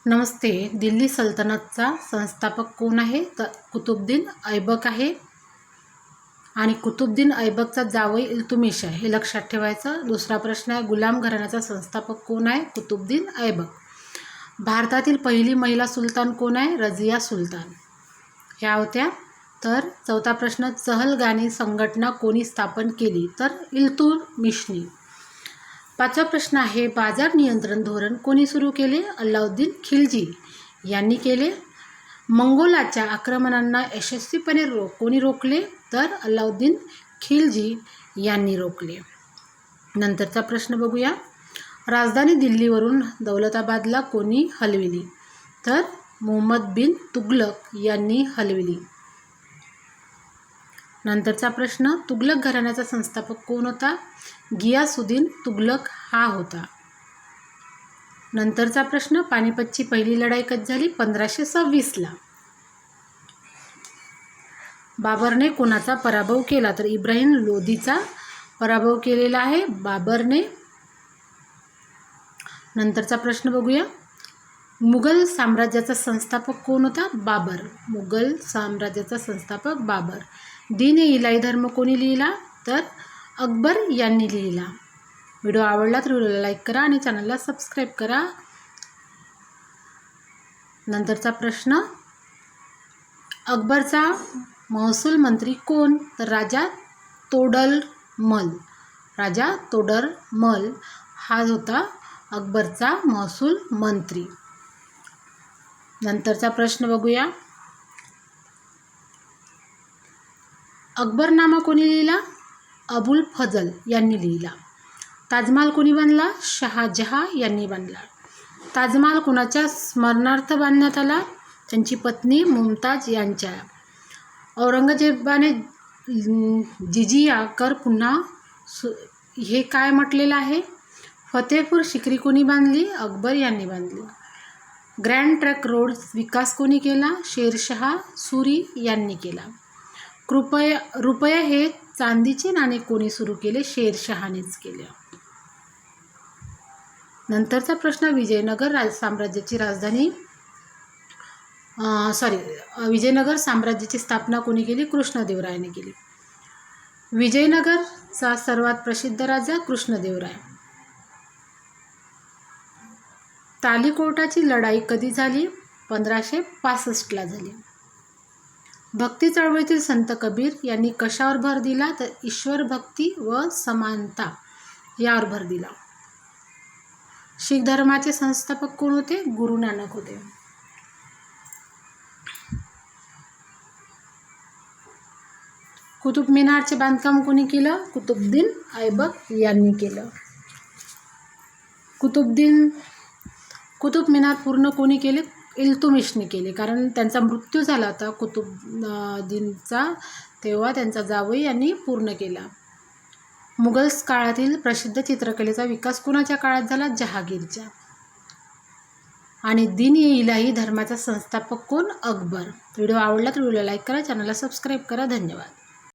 नमस्ते. दिल्ली सल्तनतचा संस्थापक कोण आहे? तर कुतुबुद्दीन ऐबक आहे. आणि कुतुबुद्दीन ऐबकचा जावई इल्तुमिश आहे, हे लक्षात ठेवायचं. दुसरा प्रश्न आहे, गुलाम घराण्याचा संस्थापक कोण आहे? कुतुबुद्दीन ऐबक. भारतातील पहिली महिला सुलतान कोण आहे? रझिया सुलतान ह्या होत्या. तर चौथा प्रश्न, चहलगानी संघटना कोणी स्थापन केली? तर इल्तुमिशनी. पाचवा प्रश्न आहे, बाजार नियंत्रण धोरण कोणी सुरू केले? अल्लाउद्दीन खिलजी यांनी केले. मंगोलाच्या आक्रमणांना यशस्वीपणे कोणी रोखले? तर अल्लाउद्दीन खिलजी यांनी रोखले. नंतरचा प्रश्न बघूया, राजधानी दिल्लीवरून दौलताबादला कोणी हलविली? तर मुहम्मद बिन तुघलक यांनी हलविली. नंतरचा प्रश्न, तुघलक घराण्याचा संस्थापक कोण होता? गियासुद्दीन तुघलक हा होता. नंतरचा प्रश्न, पानिपतची पहिली लढाई कधी झाली? 1526ला. बाबरने कोणाचा पराभव केला? तर इब्राहिम लोधीचा पराभव केलेला आहे बाबरने. नंतरचा प्रश्न बघूया, मुघल साम्राज्याचा संस्थापक कोण होता? बाबर. मुघल साम्राज्याचा संस्थापक बाबर. दीन ए इलाही धर्म कोणी लिहिला? तर अकबर यांनी लिहिला. व्हिडिओ आवडला तर व्हिडिओला लाईक करा आणि चॅनलला सबस्क्राईब करा. नंतरचा प्रश्न, अकबरचा महसूल मंत्री कोण? तर राजा तोडरमल. राजा तोडरमल हा होता अकबरचा महसूल मंत्री. नंतरचा प्रश्न बघूया, अकबरनामा कोणी लिहिला? अबुल फजल यांनी लिहिला. ताजमहाल कोणी बांधला? शहाजहा यांनी बांधला. ताजमहाल कुणाच्या स्मरणार्थ बांधण्यात आला? त्यांची पत्नी मुमताज यांच्या. औरंगजेबाने जिजिया कर पुन्हा हे काय म्हटलेलं आहे? फतेपूर सिक्री कोणी बांधली? अकबर यांनी बांधली. ग्रँड ट्रंक रोड विकास कोणी केला? शेरशाह सुरी यांनी केला. रुपया हे चांदीचे नाणे कोणी सुरू केले? शेरशहानेच केले. नंतरचा प्रश्न, विजयनगर साम्राज्याची स्थापना कोणी केली? कृष्णदेवरायाने केली. विजयनगरचा सर्वात प्रसिद्ध राजा कृष्णदेवराय. तालीकोटाची लढाई कधी झाली? 1565ला झाली. भक्ती चळवळीतील संत कबीर यांनी कशावर भर दिला? तर ईश्वर भक्ती व समानता यावर भर दिला. शीख धर्माचे संस्थापक कोण होते? गुरु नानक होते. कुतुब मिनारचे बांधकाम कोणी केलं? कुतुबुद्दीन ऐबक यांनी केलं. कुतुब मिनार पूर्ण कोणी केले? इल्तुमिशने केले, कारण त्यांचा मृत्यू झाला होता कुतुबुद्दीनचा, तेव्हा त्यांचा जावई यांनी पूर्ण केला. मुघल काळातील प्रसिद्ध चित्रकलेचा विकास कुणाच्या काळात झाला? जहागीरच्या. आणि दीन ए इलाही धर्माचा संस्थापक कोण? अकबर. व्हिडिओ आवडला तर व्हिडिओला लाईक करा, चॅनलला सबस्क्राईब करा. धन्यवाद.